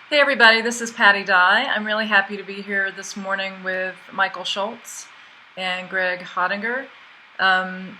Hey everybody, this is Patty Dye. I'm really happy to be here this morning with Michael Schultz and Greg Hottinger. I've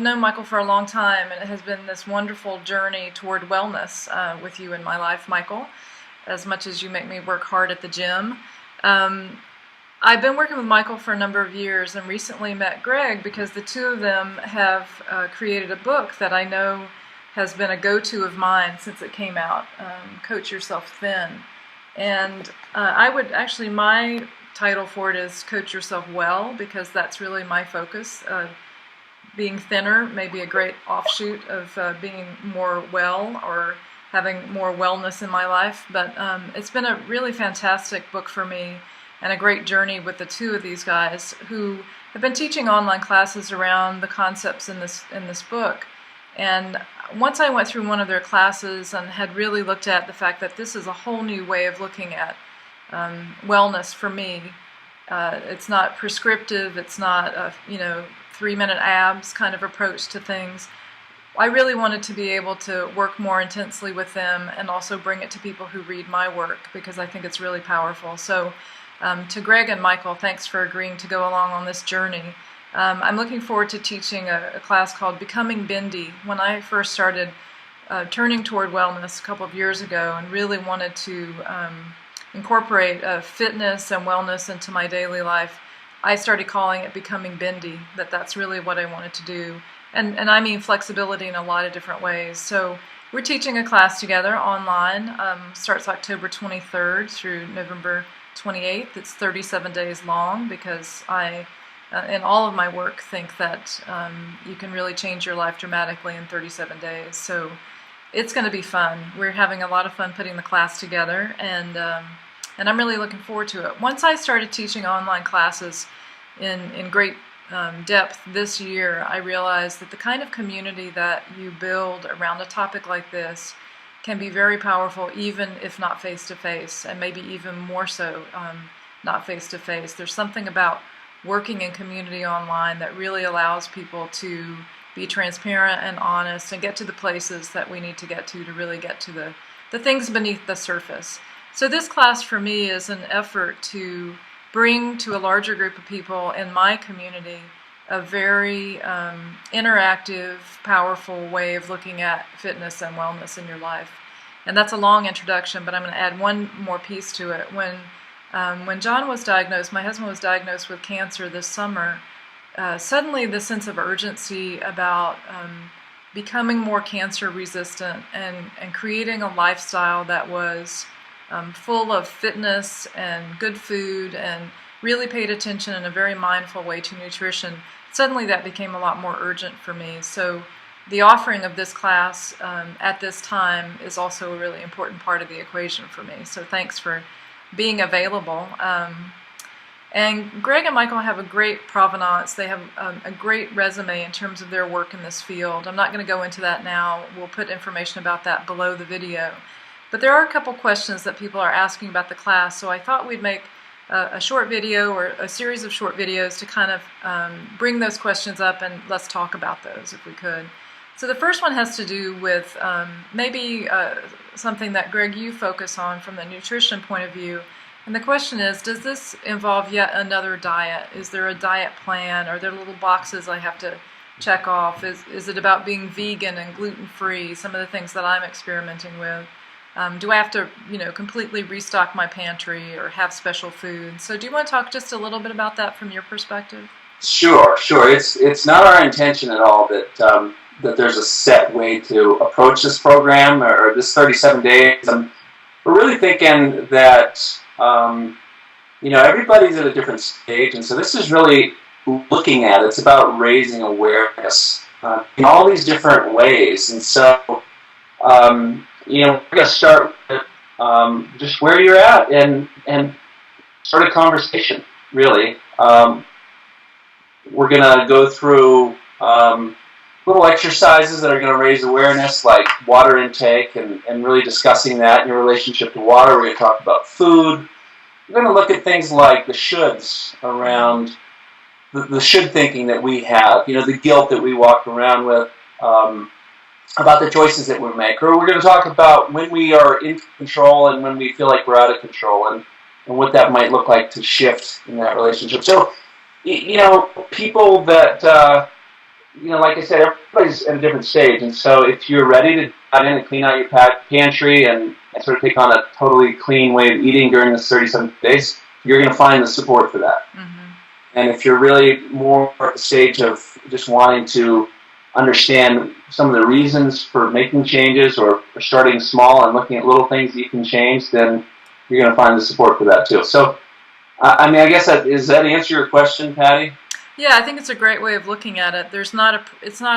known Michael for a long time, and it has been this wonderful journey toward wellness with you in my life, Michael, as much as you make me work hard at the gym. I've been working with Michael for a number of years and recently met Greg because the two of them have created a book that I know has been a go-to of mine since it came out, Coach Yourself Thin. And my title for it is Coach Yourself Well, because that's really my focus. Being thinner may be a great offshoot of being more well or having more wellness in my life. But it's been a really fantastic book for me and a great journey with the two of these guys who have been teaching online classes around the concepts in this book. And once I went through one of their classes and had really looked at the fact that this is a whole new way of looking at wellness for me. It's not prescriptive. It's not a 3-minute abs kind of approach to things. I really wanted to be able to work more intensely with them and also bring it to people who read my work because I think it's really powerful. So to Greg and Michael, thanks for agreeing to go along on this journey. I'm looking forward to teaching a class called Becoming Bendy. When I first started turning toward wellness a couple of years ago and really wanted to incorporate fitness and wellness into my daily life, I started calling it Becoming Bendy, that's really what I wanted to do. And I mean flexibility in a lot of different ways. So we're teaching a class together online. Starts October 23rd through November 28th. It's 37 days long because I in all of my work think that you can really change your life dramatically in 37 days. So it's going to be fun. We're having a lot of fun putting the class together, and I'm really looking forward to it. Once I started teaching online classes in great depth this year, I realized that the kind of community that you build around a topic like this can be very powerful, even if not face-to-face, and maybe even more so not face-to-face. There's something about working in community online that really allows people to be transparent and honest and get to the places that we need to really get to the things beneath the surface. So this class for me is an effort to bring to a larger group of people in my community a very interactive, powerful way of looking at fitness and wellness in your life. And that's a long introduction, but I'm going to add one more piece to it. When John was diagnosed, my husband was diagnosed with cancer this summer, suddenly the sense of urgency about becoming more cancer resistant and creating a lifestyle that was full of fitness and good food and really paid attention in a very mindful way to nutrition, suddenly that became a lot more urgent for me. So the offering of this class at this time is also a really important part of the equation for me. So thanks for being available. And Greg and Michael have a great provenance. They have a great resume in terms of their work in this field. I'm not going to go into that now. We'll put information about that below the video. But there are a couple questions that people are asking about the class, so I thought we'd make a short video or a series of short videos to kind of bring those questions up, and let's talk about those if we could. So the first one has to do with maybe something that, Greg, you focus on from the nutrition point of view. And the question is, does this involve yet another diet? Is there a diet plan? Are there little boxes I have to check off? Is it about being vegan and gluten-free, some of the things that I'm experimenting with? Do I have to, completely restock my pantry or have special food? So do you want to talk just a little bit about that from your perspective? Sure. It's not our intention at all that there's a set way to approach this program or this 37 days. We're really thinking that, everybody's at a different stage. And so this is really looking at, it's about raising awareness in all these different ways. And so, we're going to start with just where you're at and start a conversation, really. We're going to go through little exercises that are going to raise awareness, like water intake and really discussing that in your relationship to water. We're going to talk about food. We're going to look at things like the shoulds around the should thinking that we have, the guilt that we walk around with. about the choices that we make, or we're going to talk about when we are in control and when we feel like we're out of control, and what that might look like to shift in that relationship. So, people that, like I said, everybody's at a different stage, and so if you're ready to dive in and clean out your pantry and sort of take on a totally clean way of eating during this 37 days, you're going to find the support for that. Mm-hmm. And if you're really more at the stage of just wanting to understand some of the reasons for making changes or starting small and looking at little things that you can change, then you're going to find the support for that too. So, I guess does that answer your question, Patty? Yeah, I think it's a great way of looking at it. It's not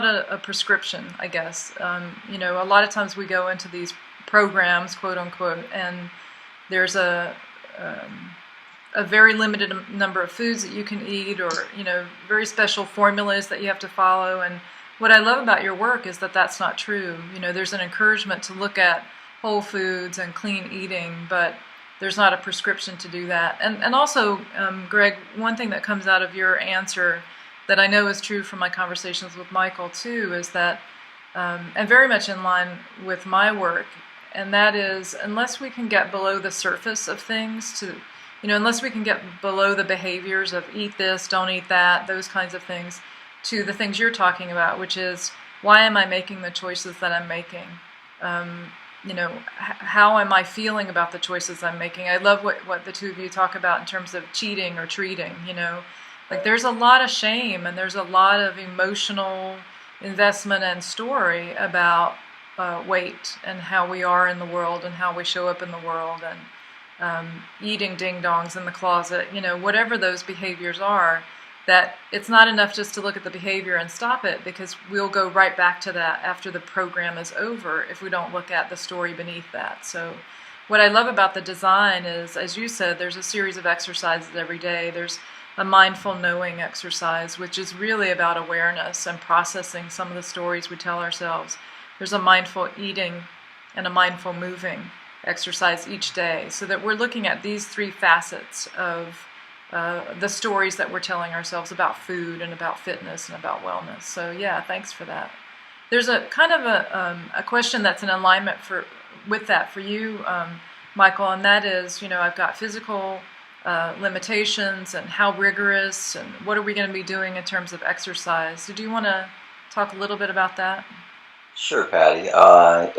a prescription, I guess. A lot of times we go into these programs, quote unquote, and there's a very limited number of foods that you can eat, or very special formulas that you have to follow. And what I love about your work is that that's not true. There's an encouragement to look at whole foods and clean eating, but there's not a prescription to do that. And also, Greg, one thing that comes out of your answer that I know is true from my conversations with Michael too is that, and very much in line with my work, and that is, unless we can get below the surface of things unless we can get below the behaviors of eat this, don't eat that, those kinds of things, to the things you're talking about, which is, why am I making the choices that I'm making? How am I feeling about the choices I'm making? I love what the two of you talk about in terms of cheating or treating, Like, there's a lot of shame and there's a lot of emotional investment and story about weight and how we are in the world and how we show up in the world, and eating ding-dongs in the closet, whatever those behaviors are, that it's not enough just to look at the behavior and stop it, because we'll go right back to that after the program is over if we don't look at the story beneath that. So what I love about the design is, as you said, there's a series of exercises every day. There's a mindful knowing exercise, which is really about awareness and processing some of the stories we tell ourselves. There's a mindful eating and a mindful moving exercise each day, so that we're looking at these three facets of the stories that we're telling ourselves about food and about fitness and about wellness. So yeah, thanks for that. There's a kind of a question that's in alignment with that for you, Michael, and that is, I've got physical limitations, and how rigorous, and what are we going to be doing in terms of exercise? So do you want to talk a little bit about that? Sure, Patty.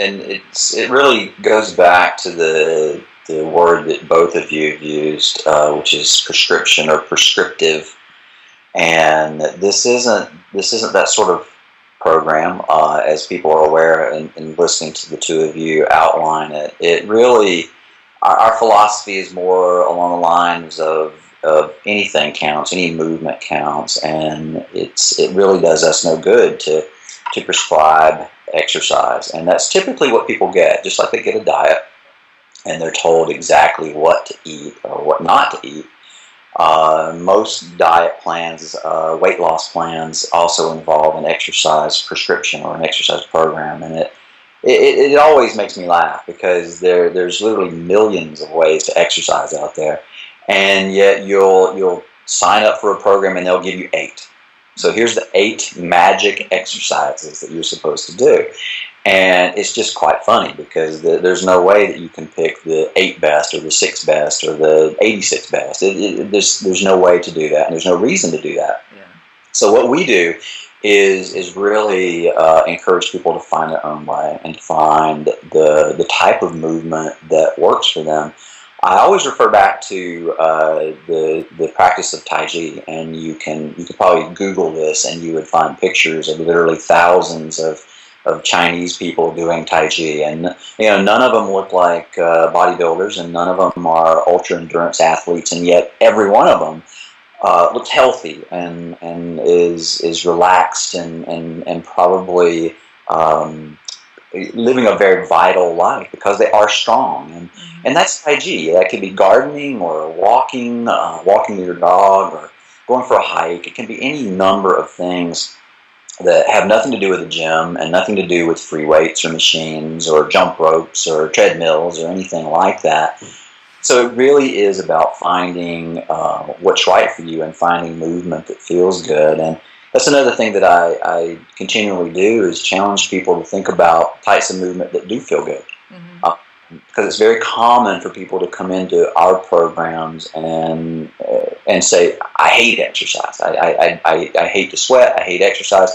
And it really goes back to the word that both of you have used, which is prescription or prescriptive. And this isn't that sort of program, as people are aware, and listening to the two of you outline it. It really, our philosophy is more along the lines of anything counts, any movement counts, and it really does us no good to prescribe exercise. And that's typically what people get, just like they get a diet and they're told exactly what to eat or what not to eat. Most diet plans, weight loss plans, also involve an exercise prescription or an exercise program, and it always makes me laugh, because there's literally millions of ways to exercise out there, and yet you'll sign up for a program and they'll give you 8. So here's the 8 magic exercises that you're supposed to do. And it's just quite funny, because there's no way that you can pick the 8 best or the 6 best or the 86 best. There's no way to do that, and there's no reason to do that. Yeah. So what we do is really encourage people to find their own way and to find the type of movement that works for them. I always refer back to the practice of Tai Chi, and you can probably Google this, and you would find pictures of literally thousands of Chinese people doing Tai Chi, and none of them look like bodybuilders, and none of them are ultra endurance athletes, and yet every one of them looks healthy and is relaxed and probably living a very vital life, because they are strong. And that's Tai Chi. That could be gardening or walking with your dog, or going for a hike. It can be any number of things that have nothing to do with the gym and nothing to do with free weights or machines or jump ropes or treadmills or anything like that. So it really is about finding what's right for you and finding movement that feels good. that's another thing that I continually do is challenge people to think about types of movement that do feel good. Because it's very common for people to come into our programs and say, I hate exercise. I hate to sweat. I hate exercise.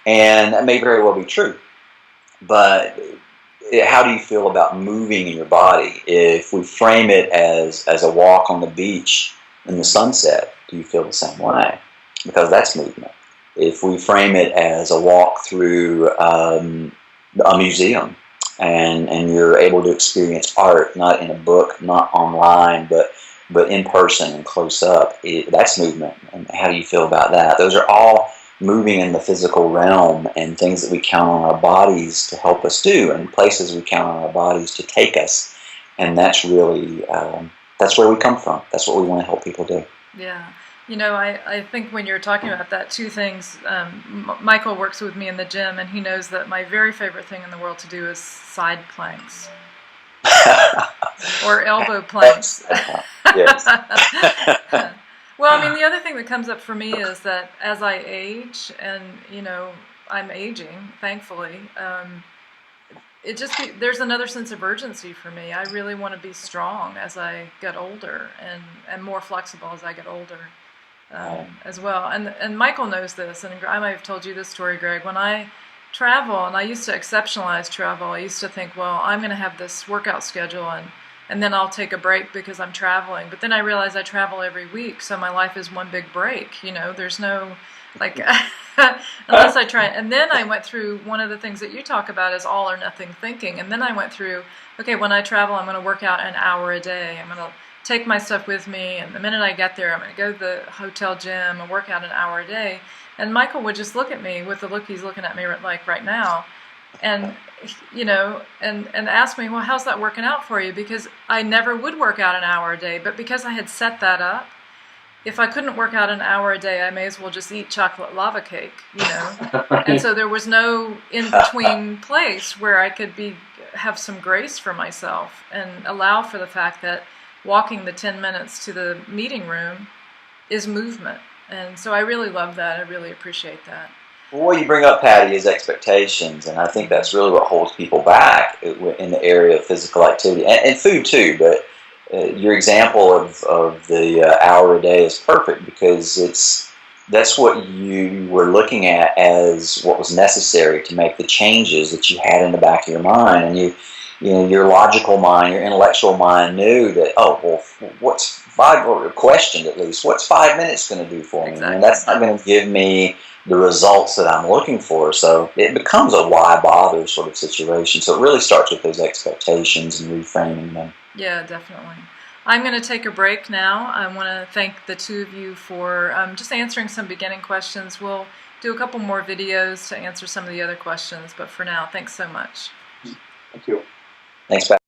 And that may very well be true. But how do you feel about moving in your body? If we frame it as a walk on the beach in the sunset, do you feel the same way? Because that's movement. If we frame it as a walk through a museum, and you're able to experience art, not in a book, not online, but in person and close up, that's movement. And how do you feel about that? Those are all moving in the physical realm and things that we count on our bodies to help us do, and places we count on our bodies to take us. And that's really, that's where we come from. That's what we want to help people do. Yeah. You know, I think when you're talking about that, two things, Michael works with me in the gym, and he knows that my very favorite thing in the world to do is side planks. Or elbow planks. Yes. Well, I mean, the other thing that comes up for me is that as I age, and, you know, I'm aging, thankfully, there's another sense of urgency for me. I really want to be strong as I get older, and more flexible as I get older. As well, and Michael knows this, and I might have told you this story, Greg. When I travel, and I used to exceptionalize travel, I used to think, well, I'm going to have this workout schedule, and then I'll take a break because I'm traveling. But then I realized I travel every week, so my life is one big break. You know, there's no, like, unless I try. And then I went through, one of the things that you talk about is all or nothing thinking. And then I went through, okay, when I travel, I'm going to work out an hour a day. I'm going to take my stuff with me, and the minute I get there, I'm going to go to the hotel gym and work out an hour a day. And Michael would just look at me with the look he's looking at me like right now, and, you know, and ask me, well, how's that working out for you? Because I never would work out an hour a day, but because I had set that up, if I couldn't work out an hour a day, I may as well just eat chocolate lava cake, you know. And so there was no in-between place where I could have some grace for myself and allow for the fact that walking the 10 minutes to the meeting room is movement. And so I really love that. I really appreciate that. Well, what you bring up, Patty, is expectations, and I think that's really what holds people back in the area of physical activity, and food too. But your example of the hour a day is perfect, because that's what you were looking at as what was necessary to make the changes that you had in the back of your mind, and you know, your logical mind, your intellectual mind knew that, oh, well, questioned at least, what's 5 minutes going to do for me? Exactly. And that's not going to give me the results that I'm looking for. So it becomes a why bother sort of situation. So it really starts with those expectations and reframing them. Yeah, definitely. I'm going to take a break now. I want to thank the two of you for just answering some beginning questions. We'll do a couple more videos to answer some of the other questions, but for now, thanks so much. Thank you. Thanks, Pat.